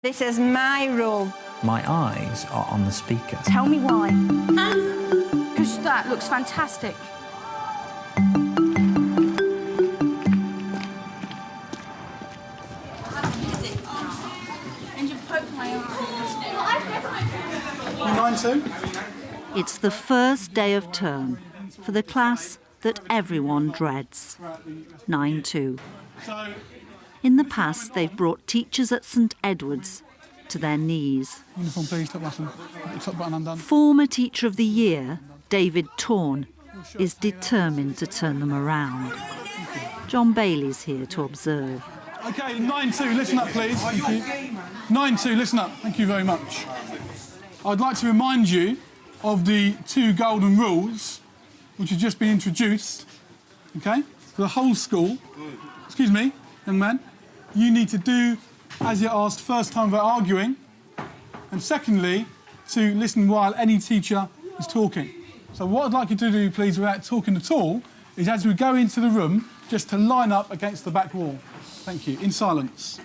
This is my rule. My eyes are on the speaker. Tell me why. Because that looks fantastic. And you've poked my eye. 9-2? It's the first day of term for the class that everyone dreads, 9-2. In the past, they've brought teachers at St Edward's to their knees. Uniform, please, top button. Top button undone. Former Teacher of the Year, David Torn, is determined to turn them around. John Bailey's here to observe. OK, 9-2, listen up, please. Thank you. 9-2, listen up. Thank you very much. I'd like to remind you of the 2 golden rules which have just been introduced, OK, for the whole school. Excuse me, young man. You need to do as you're asked first time without arguing, and secondly, to listen while any teacher is talking. So what I'd like you to do, please, without talking at all, is as we go into the room, just to line up against the back wall. Thank you, in silence.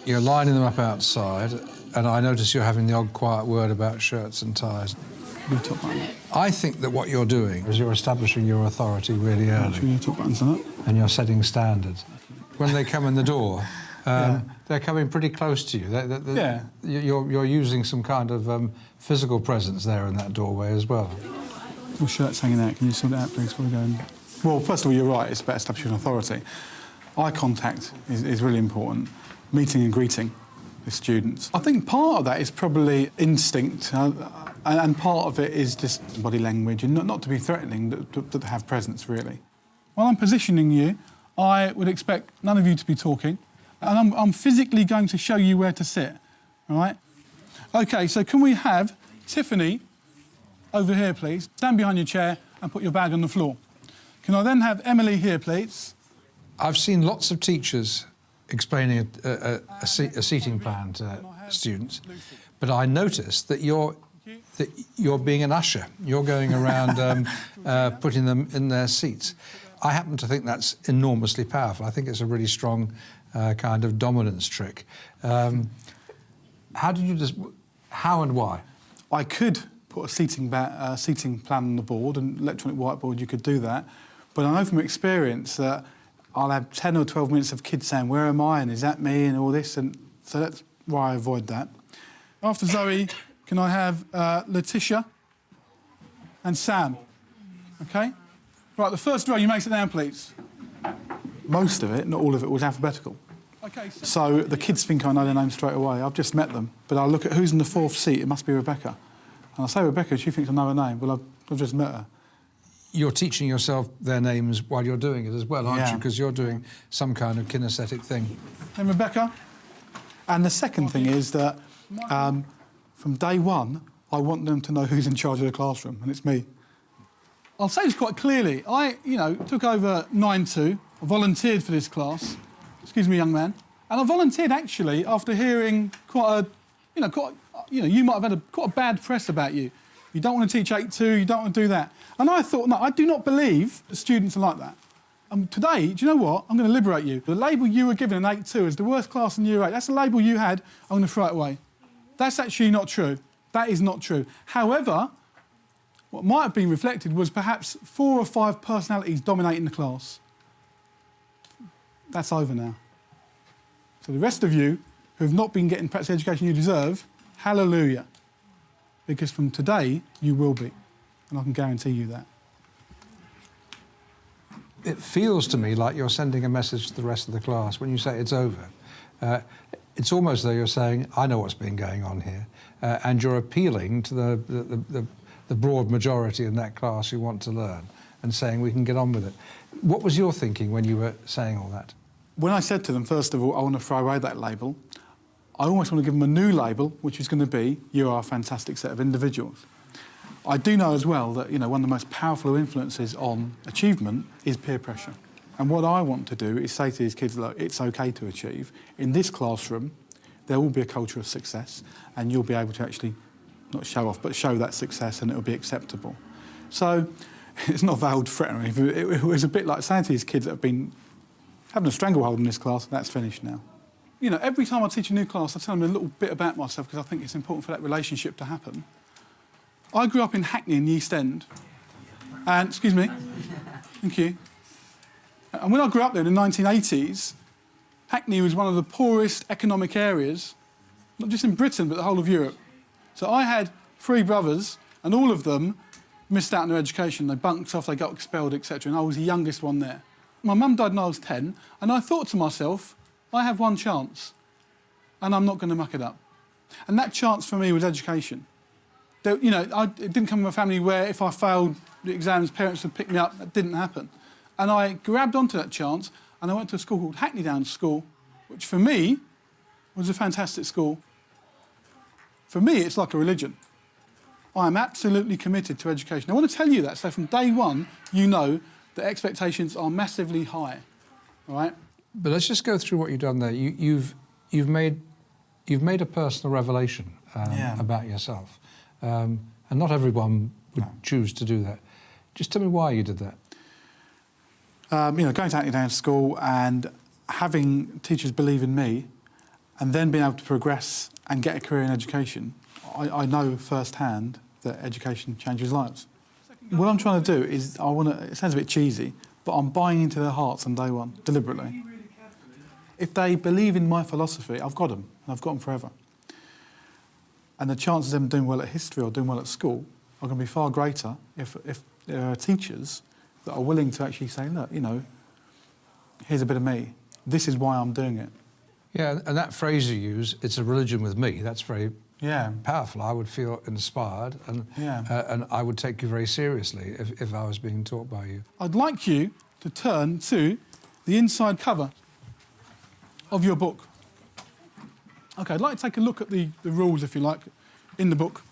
You're lining them up outside, and I notice you're having the odd quiet word about shirts and ties. Top button. I think that what you're doing is you're establishing your authority really early. Your top buttons on up. And you're setting standards. When they come in the door, they're coming pretty close to you. You're using some kind of physical presence there in that doorway as well. Your shirt's hanging out. Can you sort it out, please, before we go in? Well, first of all, you're right. It's about establishing authority. Eye contact is really important. Meeting and greeting with students. I think part of that is probably instinct, and part of it is just body language, and not to be threatening, to have presence, really. While I'm positioning you, I would expect none of you to be talking, and I'm physically going to show you where to sit, all right? OK, so can we have Tiffany over here, please? Stand behind your chair and put your bag on the floor. Can I then have Emily here, please? I've seen lots of teachers explaining a seating plan to students, but I noticed that you're being an usher. You're going around putting them in their seats. I happen to think that's enormously powerful. I think it's a really strong kind of dominance trick. How and why? I could put a seating plan on the board, an electronic whiteboard, you could do that. But I know from experience that I'll have 10 or 12 minutes of kids saying, where am I, and is that me, and all this, and so that's why I avoid that. After Zoe, can I have Letitia and Sam? OK? Right, the first row, you may sit down, please. Most of it, not all of it, was alphabetical. OK. So the kids think I know their name straight away. I've just met them, but I look at who's in the 4th seat. It must be Rebecca. And I say Rebecca, she thinks I know her name. Well, I've just met her. You're teaching yourself their names while you're doing it as well, aren't you? Because you're doing some kind of kinesthetic thing. And Rebecca. And the second thing is that from day one, I want them to know who's in charge of the classroom, and it's me. I'll say this quite clearly. I, took over 9-2. I volunteered for this class. Excuse me, young man. And I volunteered, actually, after hearing quite a, you might have had quite a bad press about you. You don't want to teach 8-2, you don't want to do that. And I thought, no, I do not believe that students are like that. And today, do you know what? I'm going to liberate you. The label you were given in 8-2 as the worst class in Year 8, that's the label you had, I'm going to throw it away. That's actually not true. That is not true. However, what might have been reflected was perhaps 4 or 5 personalities dominating the class. That's over now. So the rest of you who have not been getting practice education you deserve, hallelujah. Because from today, you will be. And I can guarantee you that. It feels to me like you're sending a message to the rest of the class when you say it's over. It's almost as though you're saying, I know what's been going on here, and you're appealing to the broad majority in that class who want to learn and saying we can get on with it. What was your thinking when you were saying all that? When I said to them, first of all, I want to throw away that label, I almost want to give them a new label, which is going to be, you are a fantastic set of individuals. I do know as well that, one of the most powerful influences on achievement is peer pressure. And what I want to do is say to these kids, look, it's OK to achieve. In this classroom, there will be a culture of success, and you'll be able to actually, not show off, but show that success, and it'll be acceptable. So it's not veiled threat. It was a bit like saying to these kids that have been having a stranglehold in this class, that's finished now. you know, every time I teach a new class, I tell them a little bit about myself because I think it's important for that relationship to happen. I grew up in Hackney in the East End. And, excuse me, thank you. And when I grew up there in the 1980s, Hackney was one of the poorest economic areas, not just in Britain, but the whole of Europe. So I had 3 brothers, and all of them missed out on their education. They bunked off, they got expelled, etc. And I was the youngest one there. My mum died when I was 10, and I thought to myself, I have one chance, and I'm not going to muck it up. And that chance for me was education. There, you know, it didn't come from a family where if I failed the exams, parents would pick me up. That didn't happen. And I grabbed onto that chance, and I went to a school called Hackney Downs School, which for me was a fantastic school. For me, it's like a religion. I am absolutely committed to education. I want to tell you that, so from day one, you know that expectations are massively high, all right? But let's just go through what you've done there. You've made a personal revelation about yourself, and not everyone would choose to do that. Just tell me why you did that. You know, going to Hackney Downs School and having teachers believe in me, and then being able to progress and get a career in education, I know firsthand that education changes lives. What I'm trying to do is, it sounds a bit cheesy, but I'm buying into their hearts on day one, deliberately. If they believe in my philosophy, I've got them, and I've got them forever. And the chances of them doing well at history or doing well at school are going to be far greater if there are teachers that are willing to actually say, look, you know, here's a bit of me. This is why I'm doing it. Yeah, and that phrase you use, it's a religion with me, that's very powerful. I would feel inspired, and I would take you very seriously if I was being taught by you. I'd like you to turn to the inside cover of your book. OK, I'd like to take a look at the rules, if you like, in the book.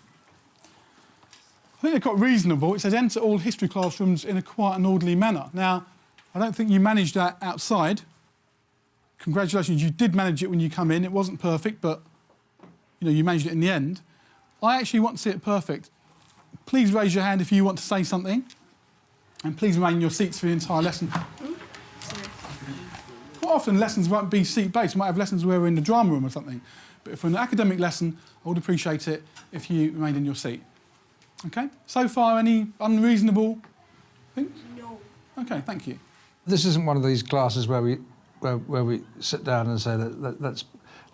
I think they're quite reasonable. It says, enter all history classrooms in a quiet and orderly manner. Now, I don't think you managed that outside. Congratulations, you did manage it when you come in. It wasn't perfect, but you know, you managed it in the end. I actually want to see it perfect. Please raise your hand if you want to say something. And please remain in your seats for the entire lesson. Quite often lessons won't be seat-based. We might have lessons where we're in the drama room or something. But for an academic lesson, I would appreciate it if you remained in your seat. OK? So far, any unreasonable things? No. OK, thank you. This isn't one of these classes where we sit down and say,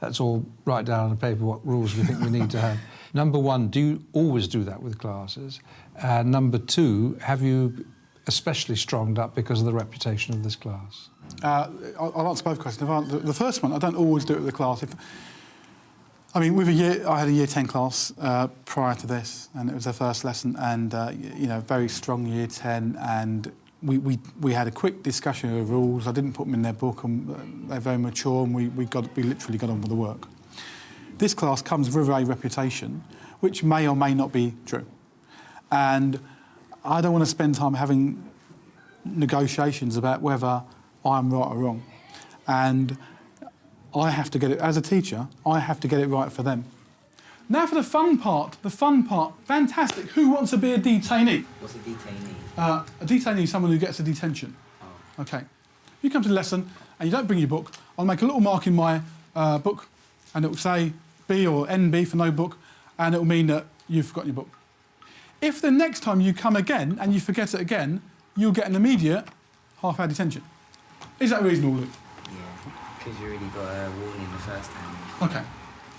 let's all write down on the paper what rules we think we need to have. Number one, do you always do that with classes? Number two, have you especially stronged up because of the reputation of this class? I'll answer both questions. The first one, I don't always do it with the class. I had a year 10 class prior to this, and it was their first lesson, and you know, very strong year 10, and we had a quick discussion of the rules. I didn't put them in their book, and they're very mature, and we literally got on with the work. This class comes with a reputation, which may or may not be true, and I don't want to spend time having negotiations about whether I'm right or wrong, and I have to get it, as a teacher, I have to get it right for them. Now for the fun part, fantastic. Who wants to be a detainee? What's a detainee? A detainee is someone who gets a detention. Oh. OK. You come to the lesson and you don't bring your book, I'll make a little mark in my book, and it will say B or NB for no book, and it will mean that you've forgotten your book. If the next time you come again and you forget it again, you'll get an immediate half-hour detention. Is that reasonable, Luke? Yeah, because you already got a warning the first time. OK.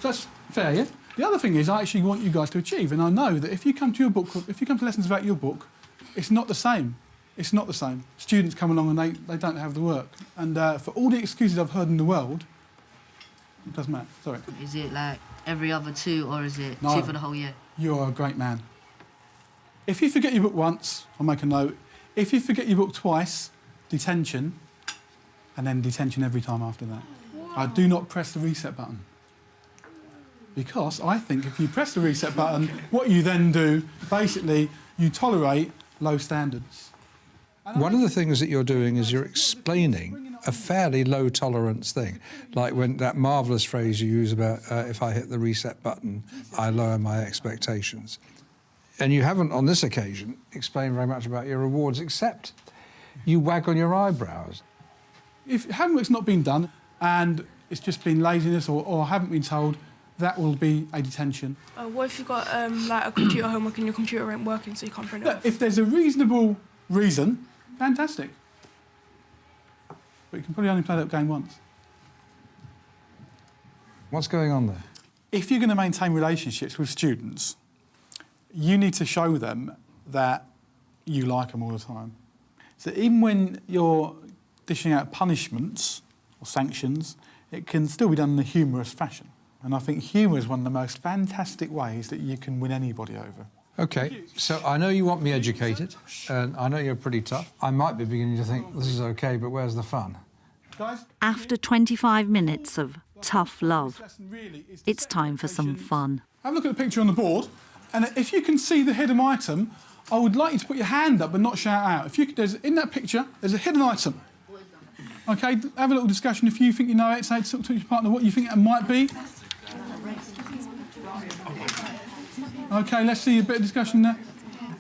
So that's fair, yeah? The other thing is I actually want you guys to achieve, and I know that if you come to your book, if you come to lessons about your book, it's not the same. It's not the same. Students come along and they don't have the work. And for all the excuses I've heard in the world, it doesn't matter. Sorry. Is it like every other 2, or is it No. 2 for the whole year? You're a great man. If you forget your book once, I'll make a note. If you forget your book twice, detention, and then detention every time after that. I do not press the reset button. Because I think if you press the reset button, what you then do, basically, you tolerate low standards. One of the things that you're doing is you're explaining a fairly low tolerance thing, like when that marvellous phrase you use about if I hit the reset button, I lower my expectations. And you haven't, on this occasion, explained very much about your rewards, except you wag on your eyebrows. If homework's not been done and it's just been laziness or haven't been told, that will be a detention. What if you've got like a computer homework and your computer ain't working, so you can't print it Look, off? if there's a reasonable reason, fantastic. But you can probably only play that game once. What's going on there? If you're going to maintain relationships with students, you need to show them that you like them all the time. So even when you're dishing out punishments or sanctions, it can still be done in a humorous fashion. And I think humour is one of the most fantastic ways that you can win anybody over. OK, so I know you want me educated, and I know you're pretty tough. I might be beginning to think this is OK, but where's the fun? Guys, After 25 minutes of tough love, lesson really is to it's set time for some expectations. fun. Have a look at the picture on the board, and if you can see the hidden item, I would like you to put your hand up but not shout out. If you could, in that picture, there's a hidden item. OK, have a little discussion. If you think you know it, say talk to your partner what you think it might be. OK, let's see a bit of discussion there.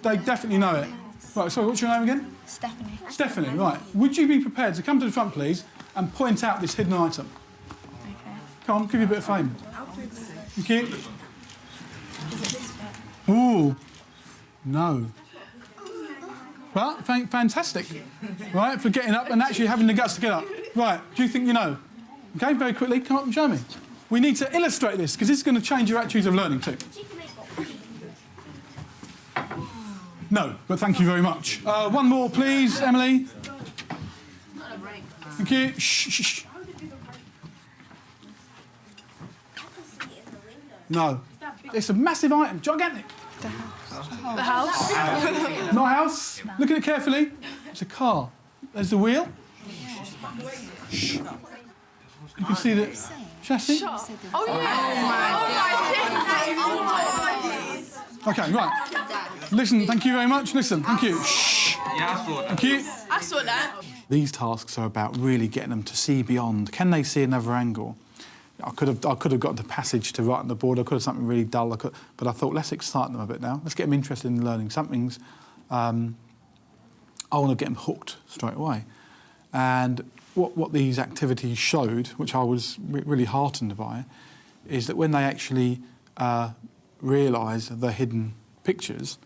They definitely know it. Right, sorry, what's your name again? Stephanie. Stephanie, right. Would you be prepared to come to the front, please, and point out this hidden item? Okay. Come on, give you a bit of fame. Thank you. Ooh, no. Well, fantastic. Right, for getting up and actually having the guts to get up. Right, do you think you know? OK, very quickly, come up and show me. We need to illustrate this, because this is going to change your attitudes of learning too. No, but thank you very much. One more, please, Emily. Thank you. Shh, shh, shh. No. It's a massive item, gigantic. The house? Not a house. Look at it carefully. It's a car. There's the wheel. Shh. You can see the chassis. Oh, yeah. OK, right. Listen, thank you very much. Listen, thank you. Shh. Thank you. I saw that. These tasks are about really getting them to see beyond. Can they see another angle? I could have got the passage to write on the board. I could have something really dull. But I thought, let's excite them a bit now. Let's get them interested in learning. Something's... I want to get them hooked straight away. And what these activities showed, which I was really heartened by, is that when they actually realised the hidden pictures,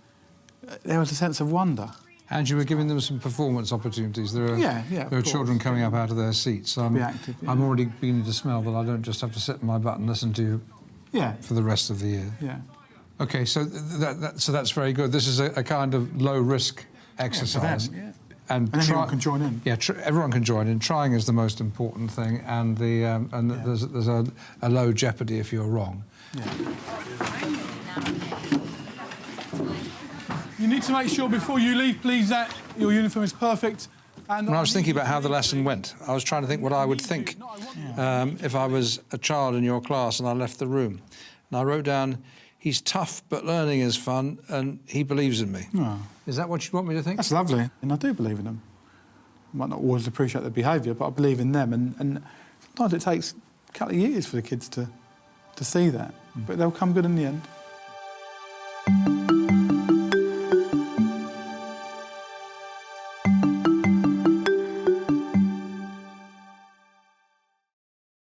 there was a sense of wonder. And you were giving them some performance opportunities. There are, there are children coming up out of their seats. Be active, yeah. I'm already beginning to smell that I don't just have to sit in my butt and listen to you for the rest of the year. Yeah. OK, so so that's very good. This is a kind of low-risk exercise. Yeah. And everyone can join in. Yeah, everyone can join in. Trying is the most important thing, and there's a low jeopardy if you're wrong. Yeah. You need to make sure before you leave, please, that your uniform is perfect. And when I was thinking about how the lesson went, I was trying to think what I would think if I was a child in your class and I left the room. And I wrote down, he's tough, but learning is fun, and he believes in me. Oh. Is that what you want me to think? That's lovely. And I do believe in them. I might not always appreciate their behaviour, but I believe in them. And sometimes it takes a couple of years for the kids to see that. But they'll come good in the end.